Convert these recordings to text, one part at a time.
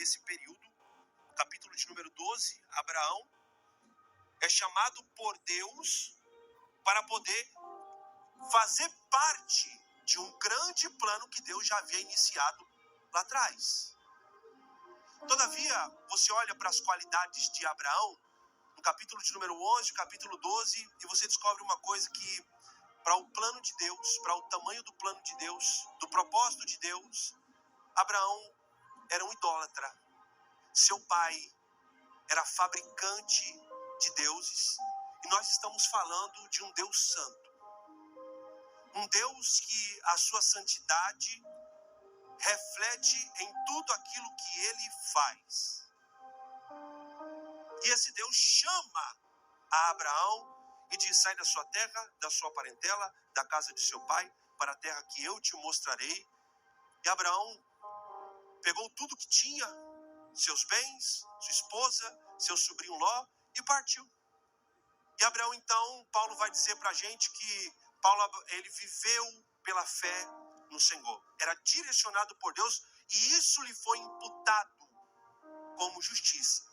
esse período, capítulo de número 12, Abraão é chamado por Deus para poder fazer parte de um grande plano que Deus já havia iniciado lá atrás. Todavia, você olha para as qualidades de Abraão, no capítulo de número 11, capítulo 12, e você descobre uma coisa que, para o plano de Deus, para o tamanho do plano de Deus, do propósito de Deus, Abraão era um idólatra. Seu pai era fabricante de deuses, e nós estamos falando de um Deus santo. Um Deus que a sua santidade reflete em tudo aquilo que ele faz. E esse Deus chama a Abraão e diz: sai da sua terra, da sua parentela, da casa de seu pai, para a terra que eu te mostrarei. E Abraão pegou tudo que tinha, seus bens, sua esposa, seu sobrinho Ló, e partiu. E Abraão, então, Paulo vai dizer para a gente que ele viveu pela fé no Senhor. Era direcionado por Deus e isso lhe foi imputado como justiça.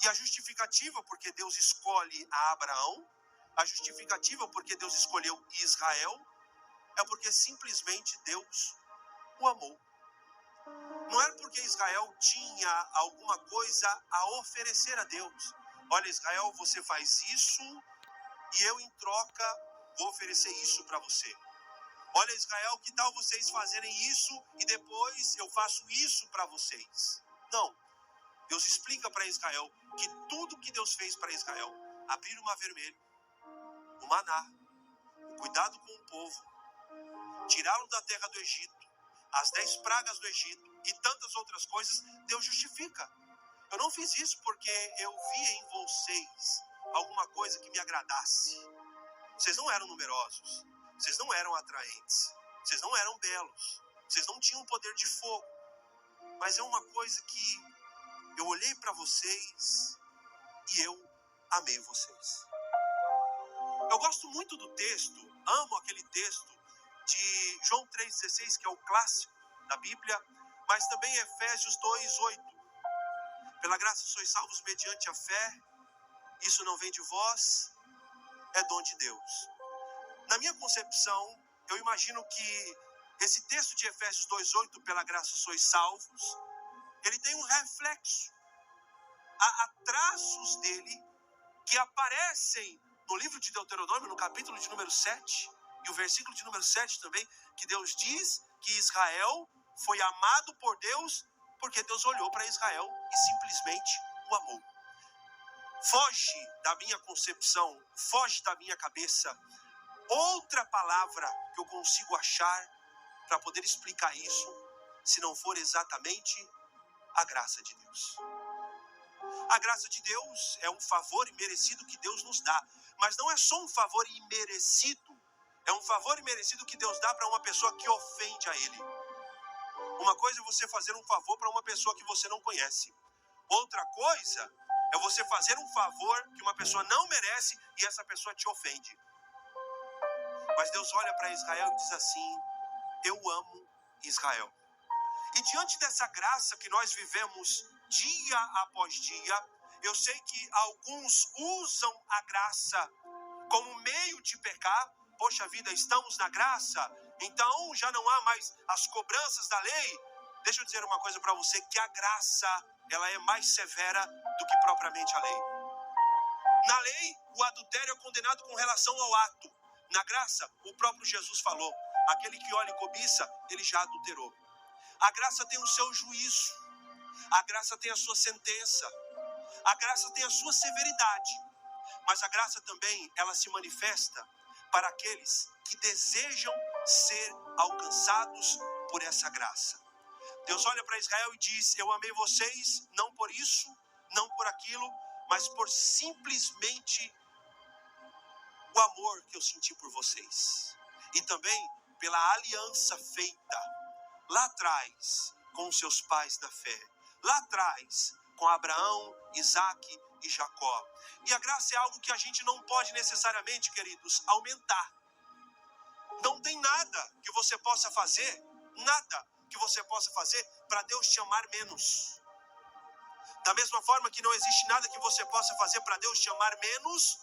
E a justificativa porque Deus escolhe a Abraão, a justificativa porque Deus escolheu Israel, é porque simplesmente Deus o amou. Não era porque Israel tinha alguma coisa a oferecer a Deus. Olha, Israel, você faz isso e eu, em troca, vou oferecer isso para você. Olha, Israel, que tal vocês fazerem isso e depois eu faço isso para vocês? Não. Deus explica para Israel que tudo que Deus fez para Israel, abrir o mar vermelho, o maná, o cuidado com o povo, tirá-lo da terra do Egito, as 10 pragas do Egito e tantas outras coisas, Deus justifica. Eu não fiz isso porque eu via em vocês alguma coisa que me agradasse. Vocês não eram numerosos, vocês não eram atraentes, vocês não eram belos, vocês não tinham poder de fogo. Mas é uma coisa que eu olhei para vocês e eu amei vocês. Eu gosto muito do texto, amo aquele texto de João 3,16, que é o clássico da Bíblia, mas também Efésios 2,8. Pela graça sois salvos mediante a fé, isso não vem de vós, é dom de Deus. Na minha concepção, eu imagino que esse texto de Efésios 2,8, pela graça sois salvos, ele tem um reflexo. Há traços dele que aparecem no livro de Deuteronômio, no capítulo de número 7, e o versículo de número 7 também, que Deus diz que Israel foi amado por Deus porque Deus olhou para Israel e simplesmente o amou. Foge da minha concepção, foge da minha cabeça outra palavra que eu consigo achar para poder explicar isso, se não for exatamente a graça de Deus. A graça de Deus é um favor imerecido que Deus nos dá, mas não é só um favor imerecido, é um favor imerecido que Deus dá para uma pessoa que ofende a Ele. Uma coisa é você fazer um favor para uma pessoa que você não conhece. Outra coisa é você fazer um favor que uma pessoa não merece e essa pessoa te ofende. Mas Deus olha para Israel e diz assim: eu amo Israel. E diante dessa graça que nós vivemos dia após dia, eu sei que alguns usam a graça como meio de pecar. Poxa vida, estamos na graça, então já não há mais as cobranças da lei. Deixa eu dizer uma coisa para você, que a graça, ela é mais severa do que propriamente a lei. Na lei, o adultério é condenado com relação ao ato. Na graça, o próprio Jesus falou: aquele que olha e cobiça, ele já adulterou. A graça tem o seu juízo, a graça tem a sua sentença, a graça tem a sua severidade, mas a graça também, ela se manifesta para aqueles que desejam ser alcançados por essa graça. Deus olha para Israel e diz: eu amei vocês, não por isso, não por aquilo, mas por simplesmente o amor que eu senti por vocês. E também pela aliança feita lá atrás com seus pais da fé. Lá atrás com Abraão, Isaque e Jacó. E a graça é algo que a gente não pode necessariamente, queridos, aumentar. Não tem nada que você possa fazer, nada que você possa fazer para Deus te amar menos. Da mesma forma que não existe nada que você possa fazer para Deus te amar menos,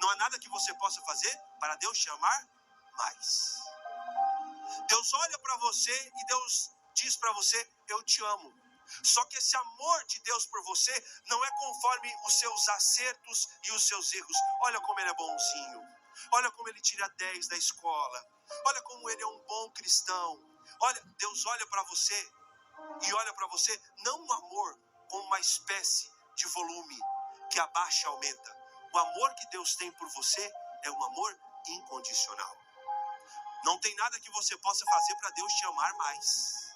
não há nada que você possa fazer para Deus te amar mais. Deus olha para você e Deus diz para você: eu te amo. Só que esse amor de Deus por você não é conforme os seus acertos e os seus erros. Olha como ele é bonzinho. Olha como ele tira 10 da escola. Olha como ele é um bom cristão. Olha, Deus olha para você e olha para você não um amor como uma espécie de volume que abaixa e aumenta. O amor que Deus tem por você é um amor incondicional. Não tem nada que você possa fazer para Deus te amar mais.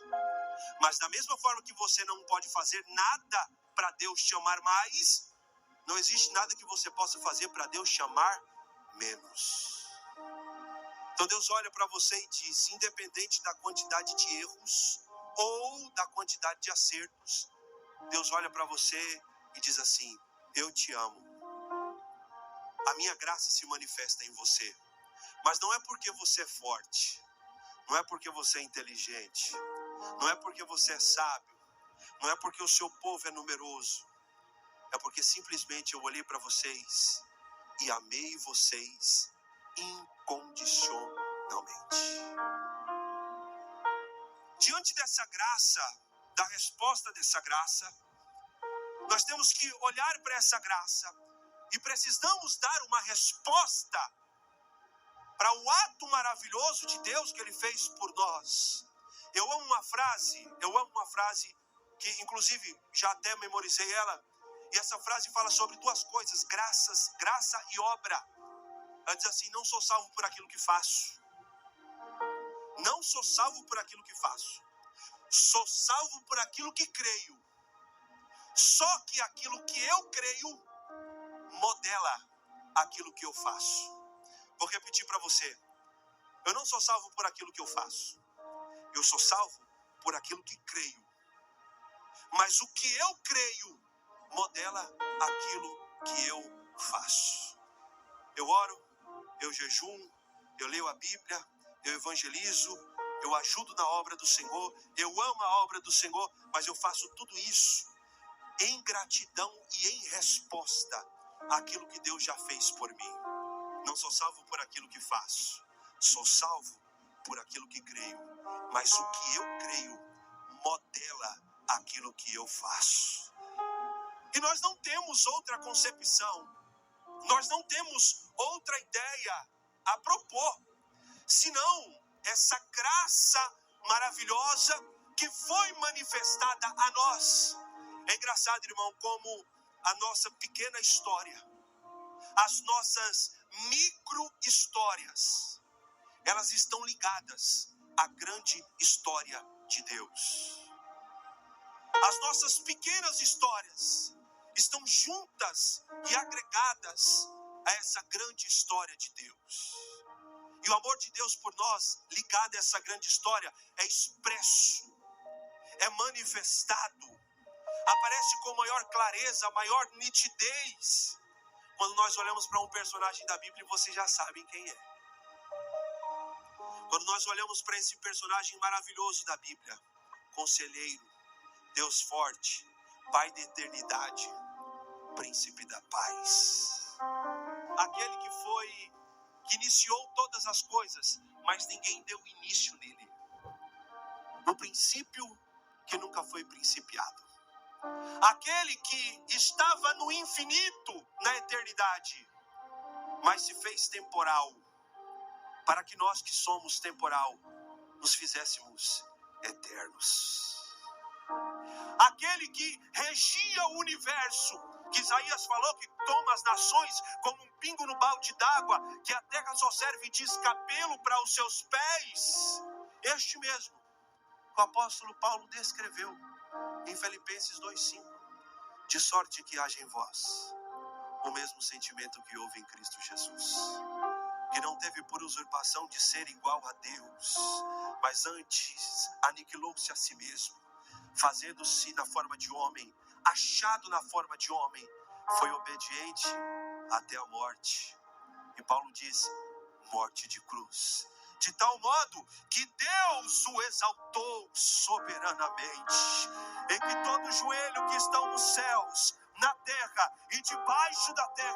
Mas da mesma forma que você não pode fazer nada para Deus te amar mais, não existe nada que você possa fazer para Deus te amar menos. Então Deus olha para você e diz, independente da quantidade de erros ou da quantidade de acertos, Deus olha para você e diz assim: eu te amo. A minha graça se manifesta em você. Mas não é porque você é forte, não é porque você é inteligente, não é porque você é sábio, não é porque o seu povo é numeroso. É porque simplesmente eu olhei para vocês e amei vocês incondicionalmente. Diante dessa graça, da resposta dessa graça, nós temos que olhar para essa graça e precisamos dar uma resposta para o ato maravilhoso de Deus que Ele fez por nós. Eu amo uma frase que inclusive já até memorizei ela, e essa frase fala sobre duas coisas: graça e obra. Ela diz assim: não sou salvo por aquilo que faço. Não sou salvo por aquilo que faço. Sou salvo por aquilo que creio. Só que aquilo que eu creio modela aquilo que eu faço. Vou repetir para você. Eu não sou salvo por aquilo que eu faço. Eu sou salvo por aquilo que creio. Mas o que eu creio modela aquilo que eu faço. Eu oro, eu jejum, eu leio a Bíblia, eu evangelizo, eu ajudo na obra do Senhor, eu amo a obra do Senhor, mas eu faço tudo isso em gratidão e em resposta àquilo que Deus já fez por mim. Não sou salvo por aquilo que faço, sou salvo por aquilo que creio, mas o que eu creio modela aquilo que eu faço. E nós não temos outra concepção, nós não temos outra ideia a propor, senão essa graça maravilhosa que foi manifestada a nós. É engraçado, irmão, como a nossa pequena história, as nossas micro-histórias, elas estão ligadas à grande história de Deus. As nossas pequenas histórias estão juntas e agregadas a essa grande história de Deus. E o amor de Deus por nós, ligado a essa grande história, é expresso, é manifestado, aparece com maior clareza, maior nitidez, quando nós olhamos para um personagem da Bíblia e vocês já sabem quem é. Quando nós olhamos para esse personagem maravilhoso da Bíblia, Conselheiro, Deus forte, Pai da eternidade, Príncipe da paz. Aquele que iniciou todas as coisas, mas ninguém deu início nele. O princípio que nunca foi principiado. Aquele que estava no infinito, na eternidade, mas se fez temporal, para que nós que somos temporal, nos fizéssemos eternos. Aquele que regia o universo, que Isaías falou que toma as nações como um pingo no balde d'água, que a terra só serve de escapelo para os seus pés. Este mesmo, o apóstolo Paulo descreveu em Filipenses 2:5. De sorte que haja em vós o mesmo sentimento que houve em Cristo Jesus, que não teve por usurpação de ser igual a Deus, mas antes aniquilou-se a si mesmo, fazendo-se na forma de homem, achado na forma de homem, foi obediente até a morte. E Paulo diz, morte de cruz. de tal modo que Deus o exaltou soberanamente, em que todo joelho que estão nos céus, na terra e debaixo da terra